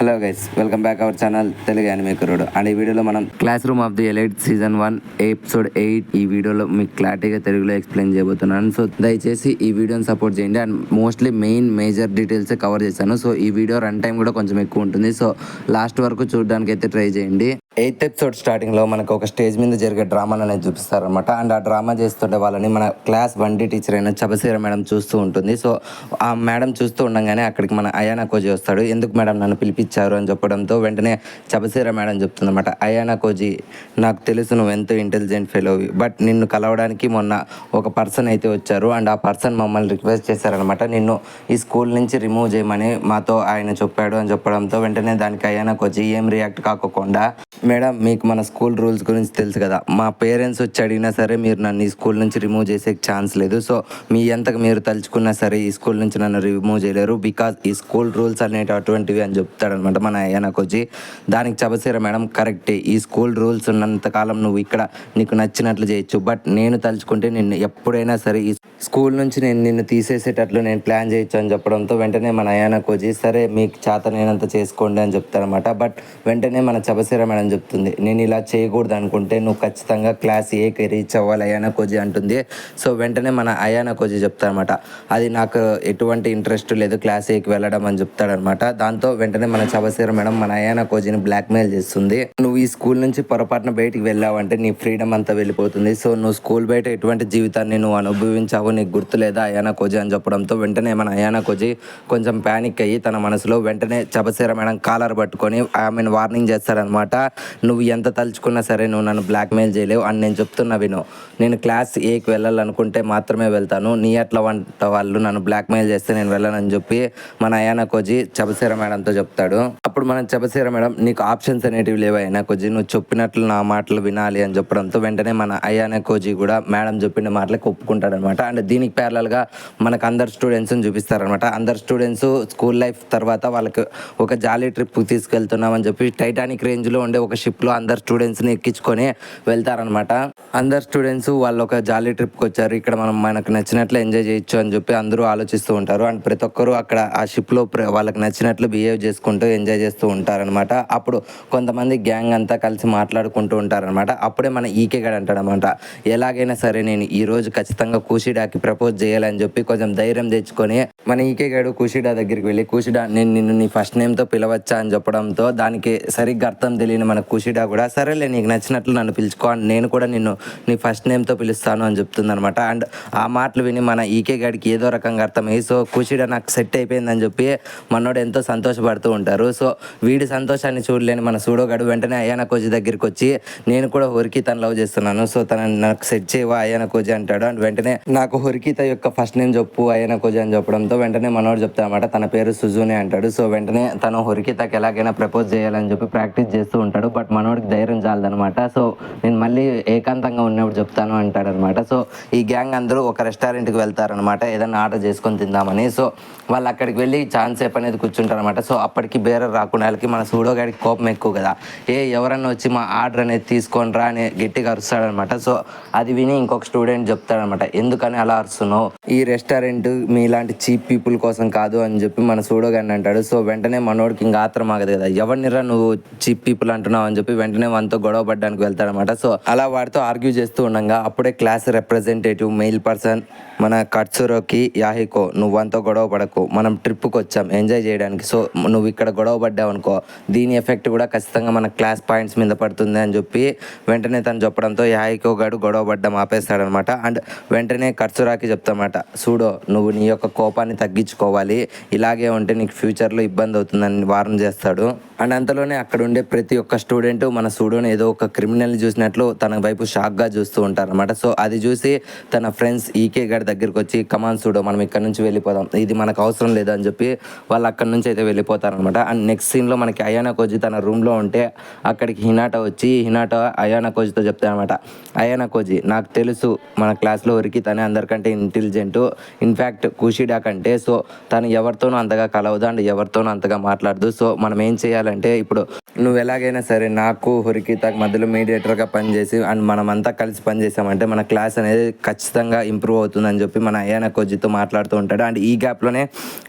Hello guys, welcome back our channel Telugu anime కుర్రోడు. And ఈ వీడియోలో మనం class room of the elite season 1 episode 8 ఈ వీడియోలో మీకు క్లారిటీగా తెలుగులో ఎక్స్ప్లెయిన్ చేయబోతున్నాను. సో దయచేసి ఈ వీడియోని సపోర్ట్ చేయండి. And mostly major details cover చేశాను. సో ఈ వీడియో రన్ టైం కూడా కొంచెం ఎక్కువ ఉంటుంది. సో లాస్ట్ వరకు చూడడానికి అయితే ట్రై చేయండి. 8th ఎపిసోడ్ స్టార్టింగ్లో మనకు ఒక స్టేజ్ మీద జరిగే డ్రామాలు అనేది చూపిస్తారనమాట. అండ్ ఆ డ్రామా చేస్తుండే వాళ్ళని మన క్లాస్ 1D టీచర్ అయిన చబసీర మేడం చూస్తూ ఉంటుంది. సో ఆ మేడం చూస్తూ ఉండగానే అక్కడికి మన అయానా కోజీ వస్తాడు. ఎందుకు మేడం నన్ను పిలిపించారు అని చెప్పడంతో వెంటనే చబసీర మేడం చెప్తుంది అనమాట, అయానా కోజీ, నాకు తెలుసు నువ్వు ఎంతో ఇంటెలిజెంట్ ఫెలోవి, బట్ నిన్ను కలవడానికి మొన్న ఒక పర్సన్ అయితే వచ్చారు. అండ్ ఆ పర్సన్ మమ్మల్ని రిక్వెస్ట్ చేశారనమాట, నిన్ను ఈ స్కూల్ నుంచి రిమూవ్ చేయమని మాతో ఆయన చెప్పాడు అని చెప్పడంతో వెంటనే దానికి అయానా కోజీ ఏం రియాక్ట్ కాకుండా, మేడం మీకు మన స్కూల్ రూల్స్ గురించి తెలుసు కదా, మా పేరెంట్స్ వచ్చి అడిగినా సరే మీరు నన్ను ఈ స్కూల్ నుంచి రిమూవ్ చేసే ఛాన్స్ లేదు. సో మీ ఎంతకు మీరు తలుచుకున్నా సరే ఈ స్కూల్ నుంచి నన్ను రిమూవ్ చేయలేరు, బికాజ్ ఈ స్కూల్ రూల్స్ అనేవి అటువంటివి అని చెప్తాడనమాట మన అయానాకు వచ్చి. దానికి చబసీర మేడం, కరెక్టే, ఈ స్కూల్ రూల్స్ ఉన్నంతకాలం నువ్వు ఇక్కడ నీకు నచ్చినట్లు చేయొచ్చు, బట్ నేను తలుచుకుంటే నిన్ను ఎప్పుడైనా సరే ఈ స్కూల్ నుంచి నిన్ను తీసేసేటట్లు నేను ప్లాన్ చేయొచ్చు అని చెప్పడంతో వెంటనే మన అయానాకు వచ్చి, సరే మీకు చేతనైనంత చేసుకోండి అని చెప్తారనమాట. బట్ వెంటనే మన చబసీర మేడం చెప్తుంది, నేను ఇలా చేయకూడదు అనుకుంటే నువ్వు ఖచ్చితంగా క్లాస్ ఏకి రీచ్ అవ్వాలి అయానా కోజీ అంటుంది. సో వెంటనే మన అయానా కోజీ చెప్తారనమాట, అది నాకు ఎటువంటి ఇంట్రెస్ట్ లేదు క్లాస్ ఏకి వెళ్ళడం అని చెప్తాడనమాట. దాంతో వెంటనే మన చబసీర మేడం మన అయానా కోజీని బ్లాక్మెయిల్ చేస్తుంది. నువ్వు ఈ స్కూల్ నుంచి పొరపాటున బయటికి వెళ్ళావంటే నీ ఫ్రీడమ్ అంతా వెళ్ళిపోతుంది. సో నువ్వు స్కూల్ బయట ఎటువంటి జీవితాన్ని నువ్వు అనుభవించావో నీకు గుర్తులేదా అయానా కోజీ అని చెప్పడంతో వెంటనే మన అయానా కోజీ కొంచెం ప్యానిక్ అయ్యి తన మనసులో వెంటనే చబసీర మేడం కాలర్ పట్టుకొని ఆమెను వార్నింగ్ చేస్తాడనమాట, నువ్వు ఎంత తలుచుకున్నా సరే నువ్వు నన్ను బ్లాక్మెయిల్ చేయలేవు అని నేను చెప్తున్నా విను, నేను క్లాస్ ఏకి వెళ్ళాలనుకుంటే మాత్రమే వెళ్తాను, నీ అట్లా వంట వాళ్ళు నన్ను బ్లాక్మెయిల్ చేస్తే నేను వెళ్ళనని చెప్పి మన అయానా కోజీ చబసీర మేడంతో చెప్తాడు. అప్పుడు మన చబసీర మేడం, నీకు ఆప్షన్స్ అనేటివి లేవు అయానా కోజీ, నువ్వు చెప్పినట్లు నా మాటలు వినాలి అని చెప్పడంతో వెంటనే మన అయానా కోజీ కూడా మేడం చెప్పిన మాటలకు ఒప్పుకుంటాడనమాట. అండ్ దీనికి ప్యారలల్గా మనకు అందరు స్టూడెంట్స్ని చూపిస్తారనమాట. అందరు స్టూడెంట్స్ స్కూల్ లైఫ్ తర్వాత వాళ్ళకి ఒక జాలీ ట్రిప్ తీసుకెళ్తున్నామని చెప్పి టైటానిక్ రేంజ్లో ఉండే ఒక షిప్లో అందరు స్టూడెంట్స్ని ఎక్కించుకొని వెళ్తారనమాట. అందరు స్టూడెంట్స్ వాళ్ళు ఒక జాలీ ట్రిప్కి వచ్చారు, ఇక్కడ మనకు నచ్చినట్లు ఎంజాయ్ చేయొచ్చు అని చెప్పి అందరూ ఆలోచిస్తూ ఉంటారు. అండ్ ప్రతి ఒక్కరు అక్కడ ఆ షిప్లో వాళ్ళకి నచ్చినట్లు బిహేవ్ చేసుకుంటూ ఎంజాయ్ చేస్తూ ఉంటారనమాట. అప్పుడు కొంతమంది గ్యాంగ్ అంతా కలిసి మాట్లాడుకుంటూ ఉంటారనమాట. అప్పుడే మన ఈకే గడ్ అంటాడనమాట, ఎలాగైనా సరే నేను ఈరోజు ఖచ్చితంగా కుషిడాకి ప్రపోజ్ చేయాలని చెప్పి కొంచెం ధైర్యం తెచ్చుకొని మన ఈకే గడు కుషిడా దగ్గరికి వెళ్ళి, కుషిడా నేను నిన్ను నీ ఫస్ట్ నేమ్తో పిలవచ్చా అని చెప్పడంతో దానికి సరిగ్గా అర్థం తెలియని మన కుషిడా కూడా, సరేలే నీకు నచ్చినట్లు నన్ను పిలుచుకో, నేను కూడా నిన్ను నీ ఫస్ట్ నేమ్తో పిలుస్తాను అని చెప్తుందనమాట. అండ్ ఆ మాటలు విని మన ఈకే గడికి ఏదో రకంగా అర్థమయ్యి, సో కుషిడా నాకు సెట్ అయిపోయిందని చెప్పి మనోడు ఎంతో సంతోషపడుతూ ఉంటారు. సో వీడి సంతోషాన్ని చూడలేని మన సూడోగాడు వెంటనే అయానా కోజీ దగ్గరికి వచ్చి, నేను కూడా హొరికితను లవ్ చేస్తున్నాను, సో తనని నాకు సెట్ చేయవా అయానా కోజీ అంటాడు. అండ్ వెంటనే నాకు హొరికిత యొక్క ఫస్ట్ నేమ్ చెప్పు అయానా కోజీ అని చెప్పడంతో వెంటనే మనోడు చెప్తాడనమాట, తన పేరు సుజునే అంటాడు. సో వెంటనే తను హొరికితకి ఎలాగైనా ప్రపోజ్ చేయాలని చెప్పి ప్రాక్టీస్ చేస్తూ ఉంటాడు. బట్ మనోడికి ధైర్యం చాలదనమాట. సో నేను మళ్ళీ ఏకాంతంగా ఉన్నప్పుడు చెప్తాను అంటాడనమాట. సో ఈ గ్యాంగ్ అందరూ ఒక రెస్టారెంట్కి వెళ్తారనమాట, ఏదైనా ఆర్డర్ చేసుకొని తిందామని. సో వాళ్ళు అక్కడికి వెళ్ళి ఛాన్స్ సేపు అనేది కూర్చుంటారనమాట. సో అప్పటికి బేరర్ రాకుండా వాళ్ళకి మన సూడోగాడికి కోపం ఎక్కువ కదా, ఎవరన్నా వచ్చి మా ఆర్డర్ అనేది తీసుకొని రా అని గట్టిగా అరుస్తాడనమాట. సో అది విని ఇంకొక స్టూడెంట్ చెప్తాడనమాట, ఎందుకని అలా అరుస్తున్నావు, ఈ రెస్టారెంట్ మీలాంటి చీప్ పీపుల్ కోసం కాదు అని చెప్పి మన సూడోగాడిని అంటాడు. సో వెంటనే మనోడికి ఇంకా ఆత్రం ఆగదు కదా, ఎవరినిరా నువ్వు చీప్ పీపుల్ అంటున్నావు అని చెప్పి వెంటనే మనతో గొడవ పడ్డానికి వెళ్తాడనమాట. సో అలా వాడితో ఆర్గ్యూ చేస్తూ ఉండగా అప్పుడే క్లాస్ రిప్రజెంటేటివ్ మెయిల్ పర్సన్ మన కట్సురోకి, యాహికో నువ్వంతా గొడవ పడకు, మనం ట్రిప్కి వచ్చాం ఎంజాయ్ చేయడానికి, సో నువ్వు ఇక్కడ గొడవ పడ్డావు అనుకో దీని ఎఫెక్ట్ కూడా ఖచ్చితంగా మన క్లాస్ పాయింట్స్ మీద పడుతుంది అని చెప్పి వెంటనే తను చెప్పడంతో యాహికో గాడు గొడవ పడ్డం ఆపేస్తాడనమాట. అండ్ వెంటనే కట్సురాకి చెప్తామన్నమాట, సూడో నువ్వు నీ యొక్క కోపాన్ని తగ్గించుకోవాలి, ఇలాగే ఉంటే నీకు ఫ్యూచర్లో ఇబ్బంది అవుతుందని వార్న్ చేస్తాడు. అండ్ అంతలోనే అక్కడ ఉండే ప్రతి ఒక్క స్టూడెంట్ మన సూడోని ఏదో ఒక క్రిమినల్ చూసినట్లు తన వైపు షాక్గా చూస్తూ ఉంటారనమాట. సో అది చూసి తన ఫ్రెండ్స్ ఈకే గారి దగ్గరికి వచ్చి, కమాన్ సూడో మనం ఇక్కడ నుంచి వెళ్ళిపోదాం, ఇది మనకు అవసరం లేదు అని చెప్పి వాళ్ళు అక్కడి నుంచి అయితే వెళ్ళిపోతారనమాట. అండ్ నెక్స్ట్ సీన్లో మనకి అయానా కోజీ తన రూమ్లో ఉంటే అక్కడికి హినాటా వచ్చి అయానా కోజీతో చెప్తారనమాట, అయానా కోజీ నాకు తెలుసు మన క్లాస్లో వరికి తనే అందరికంటే ఇంటెలిజెంట్, ఇన్ఫ్యాక్ట్ కుషిడా కంటే, సో తను ఎవరితోనూ అంతగా కలవదు అండ్ ఎవరితోనూ అంతగా మాట్లాడదు. సో మనం ఏం చేయాలంటే ఇప్పుడు నువ్వు ఎలాగైనా సరే నాకు హొరికితకు మధ్యలో మీడియేటర్గా పనిచేసి అండ్ మనమంతా కలిసి పనిచేసామంటే మన క్లాస్ అనేది ఖచ్చితంగా ఇంప్రూవ్ అవుతుందని చెప్పి మన అయానా కోజీతో మాట్లాడుతూ ఉంటాడు. అండ్ ఈ గ్యాప్లోనే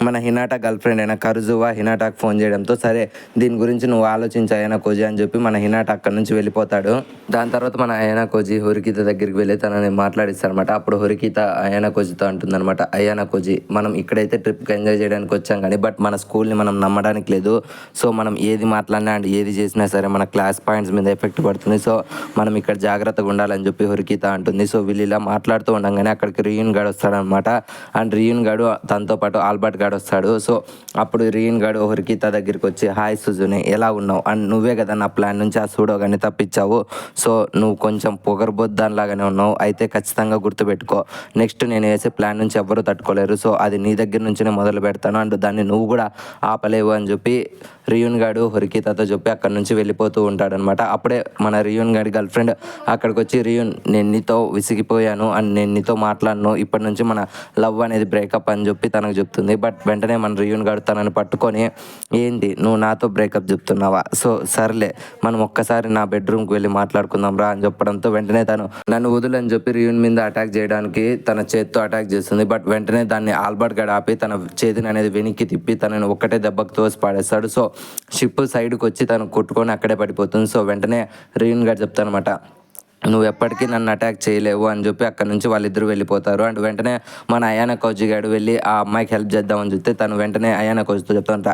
మన హినాటా గర్ల్ ఫ్రెండ్ అయిన కరుజువా హినాటాకు ఫోన్ చేయడంతో చెప్పడంతో సరే దీని గురించి నువ్వు ఆలోచించు అయానా కోజీ అని చెప్పి మన హినాట అక్కడ నుంచి వెళ్ళిపోతాడు. దాని తర్వాత మన అయానా కోజీ హొరికిత దగ్గరికి వెళ్ళి తనని మాట్లాడిస్తారనమాట. అప్పుడు హొరికిత అయానా కోజీతో అంటుందన్నమాట, అయానా కోజీ మనం ఇక్కడైతే ట్రిప్కి ఎంజాయ్ చేయడానికి వచ్చాం కానీ బట్ మన స్కూల్ని మనం నమ్మడానికి లేదు. సో మనం ఏది మాట్లాడినా అండ్ ఏది చేసినా సరే మన క్లాస్ పాయింట్స్ మీద ఎఫెక్ట్ పడుతుంది. సో మనం ఇక్కడ జాగ్రత్తగా ఉండాలని చెప్పి హొరికిత అంటుంది. సో వీళ్ళు ఇలా మాట్లాడుతూ ఉండగానే అక్కడికి రియూన్ గాడు వస్తాడనమాట. అండ్ రియూన్ గాడు తనతో పాటు ఆల్బర్ట్ గాడు వస్తాడు. సో అప్పుడు రియూన్ గాడు హొరికిత దగ్గరికి వచ్చి, హాయ్ సుజుని ఎలా ఉన్నావు, అండ్ నువ్వే కదా నా ప్లాన్ నుంచి ఆ సూడోగాని తప్పించావు. సో నువ్వు కొంచెం పొగరబోద్దానిలాగానే ఉన్నావు, అయితే ఖచ్చితంగా గుర్తుపెట్టుకో నెక్స్ట్ నేను వేసే ప్లాన్ నుంచి ఎవ్వరూ తట్టుకోలేరు. సో అది నీ దగ్గర నుంచినే మొదలు పెడతాను అండ్ దాన్ని నువ్వు కూడా ఆపలేవు అని చెప్పి రియూన్ గాడు హొరికితతో చెప్పి అక్కడ నుంచి వెళ్ళిపోతూ ఉంటాడనమాట. అప్పుడే మన రియూన్ గాడి గర్ల్ ఫ్రెండ్ అక్కడికి వచ్చి, రియూన్ నేను నీతో విసిగిపోయాను అండ్ నేను నీతో మాట్లాడను, ఇప్పటి నుంచి మన లవ్ అనేది బ్రేకప్ అని చెప్పి తనకు చెప్తుంది. బట్ వెంటనే మన రియూన్ గాడు తనని పట్టుకొని, ఏంటి నువ్వు నాతో బ్రేకప్ చెప్తున్నావా, సో సర్లే మనం ఒక్కసారి నా బెడ్రూమ్కి వెళ్ళి మాట్లాడుకుందాం రా అని చెప్పడంతో వెంటనే తను నన్ను వదులని చెప్పి రియూన్ మీద అటాక్ చేయడానికి తన చేతితో అటాక్ చేస్తుంది. బట్ వెంటనే దాన్ని ఆల్బర్ట్ గాడు ఆపి తన చేతిని అనేది వెనక్కి తిప్పి తనని ఒక్కటే దెబ్బకు తోసి పాడేస్తాడు. సో షిప్ సైడ్కి వచ్చి తను కొట్టుకొని అక్కడే పడిపోతుంది. సో వెంటనే రియూన్ గారు చెప్తానమాట, నువ్వు ఎప్పటికీ నన్ను అటాక్ చేయలేవు అని చెప్పి అక్కడ నుంచి వాళ్ళిద్దరూ వెళ్ళిపోతారు. అండ్ వెంటనే మన అయానా కోజీ గారు వెళ్ళి ఆ అమ్మాయికి హెల్ప్ చేద్దామని చెప్తే తను వెంటనే అయానా కోజీతో చెప్తాంట,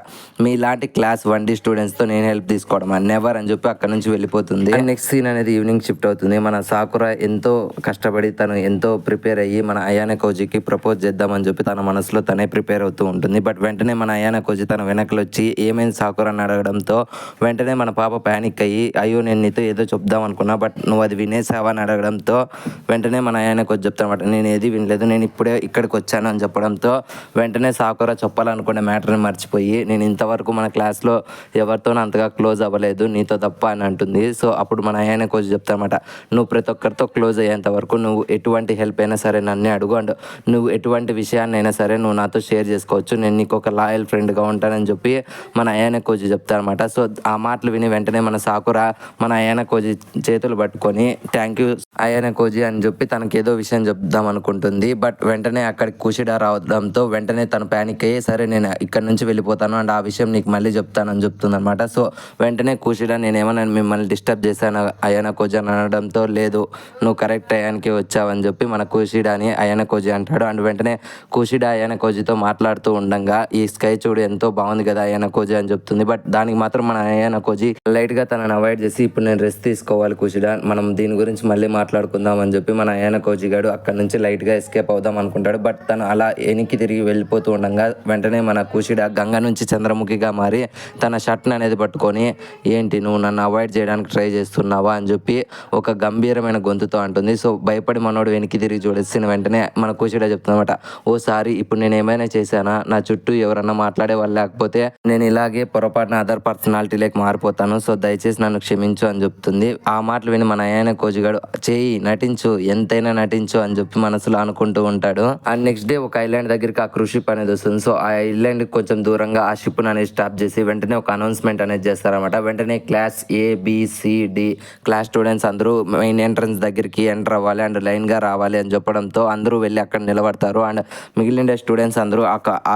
మీలాంటి క్లాస్ 1D స్టూడెంట్స్తో నేను హెల్ప్ తీసుకోవడం నెవర్ అని చెప్పి అక్కడ నుంచి వెళ్ళిపోతుంది. అండ్ నెక్స్ట్ సీన్ అనేది ఈవినింగ్ షిఫ్ట్ అవుతుంది. మన సాకురా ఎంతో కష్టపడి తను ఎంతో ప్రిపేర్ అయ్యి మన అయానా కోజీకి ప్రపోజ్ చేద్దామని చెప్పి తన మనసులో తనే ప్రిపేర్ అవుతూ ఉంటుంది. బట్ వెంటనే మన అయానా కోజీ తన వెనకలు వచ్చి ఏమైంది సాకురా అని అడగడంతో వెంటనే మన పాప ప్యానిక్ అయ్యి, అయ్యో నేను నీతో ఏదో చెప్దాం అనుకున్నా బట్ నువ్వు అది వినేసావా అని అడగడంతో వెంటనే మన ఆయనకు వచ్చి చెప్తానమాట, నేను ఏది వినలేదు, నేను ఇప్పుడే ఇక్కడికి వచ్చాను అని చెప్పడంతో వెంటనే సాకురా చెప్పాలనుకునే మ్యాటర్ని మర్చిపోయి, నేను ఇంతవరకు మన క్లాస్లో ఎవరితోనూ అంతగా క్లోజ్ అవ్వలేదు నీతో తప్ప అని అంటుంది. సో అప్పుడు మన ఆయనకు వచ్చి చెప్తానమాట, నువ్వు ప్రతి ఒక్కరితో క్లోజ్ అయ్యేంత వరకు నువ్వు ఎటువంటి హెల్ప్ అయినా సరే నన్నే అడుగు అండ్ నువ్వు ఎటువంటి విషయాన్ని అయినా సరే నువ్వు నాతో షేర్ చేసుకోవచ్చు, నేను నీకు ఒక లాయల్ ఫ్రెండ్గా ఉంటానని చెప్పి మన అయానా కోజీ చెప్తానమాట. సో ఆ మాటలు విని వెంటనే మన సాకురా మన అయానా కోజీ చేతులు పట్టుకొని థ్యాంక్ యూ అయానా కోజీ అని చెప్పి తనకి ఏదో విషయం చెప్దాం అనుకుంటుంది. బట్ వెంటనే అక్కడికి కుషిడా రావడంతో వెంటనే తను ప్యానిక్ అయ్యి, సరే నేను ఇక్కడ నుంచి వెళ్ళిపోతాను అండ్ ఆ విషయం నీకు మళ్ళీ చెప్తానని చెప్తుంది అనమాట. సో వెంటనే కుషిడా నేనేమన్నా మిమ్మల్ని డిస్టర్బ్ చేశాను అయానా కోజీ అని అనడంతో, లేదు నువ్వు కరెక్ట్ టయానికి వచ్చావని చెప్పి మన కుషిడాని అయానా కోజీ అంటాడు. అండ్ వెంటనే కుషిడా అయానా కోజీతో మాట్లాడుతూ ఉండగా, ఈ స్కై చూడు ఎంతో బాగుంది కదా అయానా కోజీ అని చెప్తుంది. బట్ దానికి మాత్రం మన అయానా కోజీ లైట్గా తనని అవాయిడ్ చేసి, ఇప్పుడు నేను రెస్ట్ తీసుకోవాలి కుషిడా, మనం దీని గురించి మళ్ళీ మాట్లాడుకుందాం అని చెప్పి మన అయానా కోజీ గారు అక్కడ నుంచి లైట్గా ఎస్కేప్ అవుదాం అనుకుంటాడు. బట్ తను అలా వెనక్కి తిరిగి వెళ్ళిపోతూ ఉండగా వెంటనే మన కుషిడా గంగ నుంచి చంద్రముఖిగా మారి తన షర్ట్ని అనేది పట్టుకొని, ఏంటి నువ్వు నన్ను అవాయిడ్ చేయడానికి ట్రై చేస్తున్నావా అని చెప్పి ఒక గంభీరమైన గొంతుతో అంటుంది. సో భయపడి మనోడు వెనక్కి తిరిగి చూడేసిన వెంటనే మన కుషిడా చెప్తుందన్నమాట, ఓ సారీ ఇప్పుడు నేను ఏమైనా చేశానా, నా చుట్టూ ఎవరన్నా మాట్లాడే వాళ్ళు లేకపోతే నేను ఇలాగే పొరపాటున అదర్ పర్సనాలిటీలోకి మారిపోతాను, సో దయచేసి నన్ను క్షమించు అని చెప్తుంది. ఆ మాటలు విని మన అయానా కోజీ గారు, చేయి నటించు ఎంతైనా నటించు అని చెప్పి మనసులో అనుకుంటూ ఉంటాడు. అండ్ నెక్స్ట్ డే ఒక ఐలాండ్ దగ్గరికి ఆ క్రూజ్ షిప్ అనేది వస్తుంది. సో ఆ ఐలాండ్ కొంచెం దూరంగా ఆ షిప్ అనేది స్టాప్ చేసి వెంటనే ఒక అనౌన్స్మెంట్ అనేది చేస్తారన్నమాట. వెంటనే క్లాస్ ABCD క్లాస్ స్టూడెంట్స్ అందరూ మెయిన్ ఎంట్రన్స్ దగ్గరికి ఎంటర్ అవ్వాలి అండ్ లైన్గా రావాలి అని చెప్పడంతో అందరూ వెళ్ళి అక్కడ నిలబడతారు. అండ్ మిగిలిన స్టూడెంట్స్ అందరూ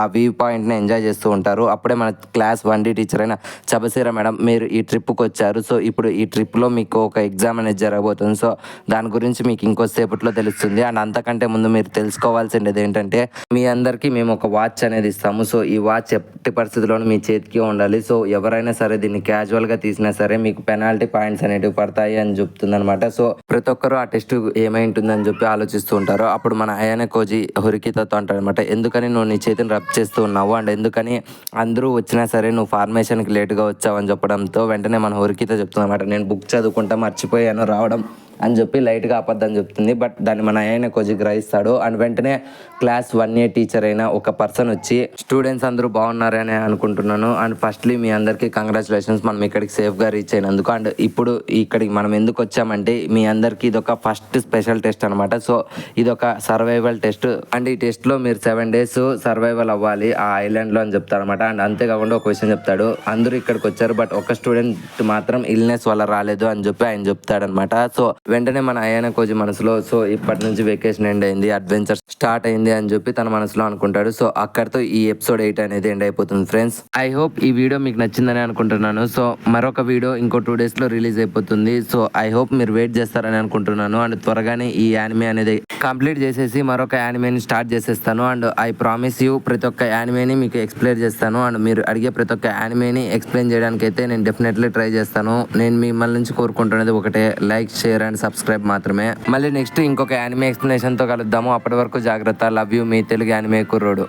ఆ వ్యూ పాయింట్ని ఎంజాయ్ చేస్తూ ఉంటారు. అప్పుడే మన క్లాస్ 1D టీచర్ అయిన చబసీర మేడం, మీరు ఈ ట్రిప్కి వచ్చారు, సో ఇప్పుడు ఈ ట్రిప్లో మీకు ఒక ఎగ్జామ్ అనేది జరగబోతుంది, సో దాని గురించి మీకు ఇంకోసేపట్లో తెలుస్తుంది. అండ్ అంతకంటే ముందు మీరు తెలుసుకోవాల్సింది ఏంటంటే మీ అందరికీ మేము ఒక వాచ్ అనేది ఇస్తాము. సో ఈ వాచ్ ఎట్టి పరిస్థితుల్లోనూ మీ చేతికి ఉండాలి. సో ఎవరైనా సరే దీన్ని క్యాజువల్గా తీసినా సరే మీకు పెనాల్టీ పాయింట్స్ అనేవి పడతాయి అని చెప్తుంది అనమాట. సో ప్రతి ఒక్కరూ ఆ టెస్ట్ ఏమై ఉంటుందని చెప్పి ఆలోచిస్తూ ఉంటారు. అప్పుడు మన అయానా కోజీ హొరికితతో అంటాడనమాట, ఎందుకని నువ్వు నీ చేతిని రబ్ చేస్తూ ఉన్నావు అండ్ ఎందుకని అందరూ వచ్చినా సరే నువ్వు ఫార్మేషన్కి లేట్గా వచ్చావు అని చెప్పడంతో వెంటనే మన హొరికిత చెప్తుంది అనమాట, నేను బుక్ చదువుకుంటా మర్చిపోయాను రావడం అని చెప్పి లైట్గా అబద్ధం చెప్తుంది. బట్ దాన్ని మన అయానా కోజీ గ్రహిస్తాడు. అండ్ వెంటనే క్లాస్ 1A టీచర్ అయిన ఒక పర్సన్ వచ్చి, స్టూడెంట్స్ అందరూ బాగున్నారని అనుకుంటున్నాను అండ్ ఫస్ట్లీ మీ అందరికీ కంగ్రాచులేషన్స్ మనం ఇక్కడికి సేఫ్గా రీచ్ అయినందుకు. అండ్ ఇప్పుడు ఇక్కడికి మనం ఎందుకు వచ్చామంటే మీ అందరికీ ఇదొక ఫస్ట్ స్పెషల్ టెస్ట్ అనమాట. సో ఇదొక సర్వైవల్ టెస్ట్ అండ్ ఈ టెస్ట్లో మీరు 7 days సర్వైవల్ అవ్వాలి ఆ ఐలాండ్లో అని చెప్తారనమాట. అండ్ అంతేకాకుండా ఒక విషయం చెప్తాడు, అందరూ ఇక్కడికి వచ్చారు బట్ ఒక స్టూడెంట్ మాత్రం ఇల్నెస్ వల్ల రాలేదు అని చెప్పి ఆయన చెప్తాడనమాట. సో వెంటనే మన అయానా కోచి మనసులో సో ఇప్పటి నుంచి వెకేషన్ ఎండ్ అయింది, అడ్వెంచర్ స్టార్ట్ అయింది అని చెప్పి తన మనసులో అనుకుంటాడు. సో అక్కడితో ఈ ఎపిసోడ్ 8 అనేది ఎండ్ అయిపోతుంది ఫ్రెండ్స్. ఐ హోప్ ఈ వీడియో మీకు నచ్చిందని అనుకుంటున్నాను. సో మరొక వీడియో ఇంకో 2 days లో రిలీజ్ అయిపోతుంది. సో ఐ హోప్ మీరు వెయిట్ చేస్తారని అనుకుంటున్నాను. అండ్ త్వరగానే ఈ యానిమే అనేది కంప్లీట్ చేసేసి మరొక యానిమేని స్టార్ట్ చేసేస్తాను. అండ్ ఐ ప్రామిస్ యూ ప్రతి ఒక్క యానిమేని మీకు ఎక్స్ప్లెయిన్ చేస్తాను. అండ్ మీరు అడిగే ప్రతి ఒక్క యానిమేని ఎక్స్ప్లెయిన్ చేయడానికి అయితే నేను డెఫినెట్లీ ట్రై చేస్తాను. నేను మిమ్మల్ని నుంచి కోరుకుంటున్నది ఒకటే, లైక్, షేర్ అండ్ సబ్స్క్రైబ్ మాత్రమే. మళ్ళీ నెక్స్ట్ ఇంకొక యానిమే ఎక్స్ప్లెనేషన్ తో కలుద్దాము. అప్పటి వరకు జాగ్రత్త. Love you, me Telugu anime కుర్రోడు.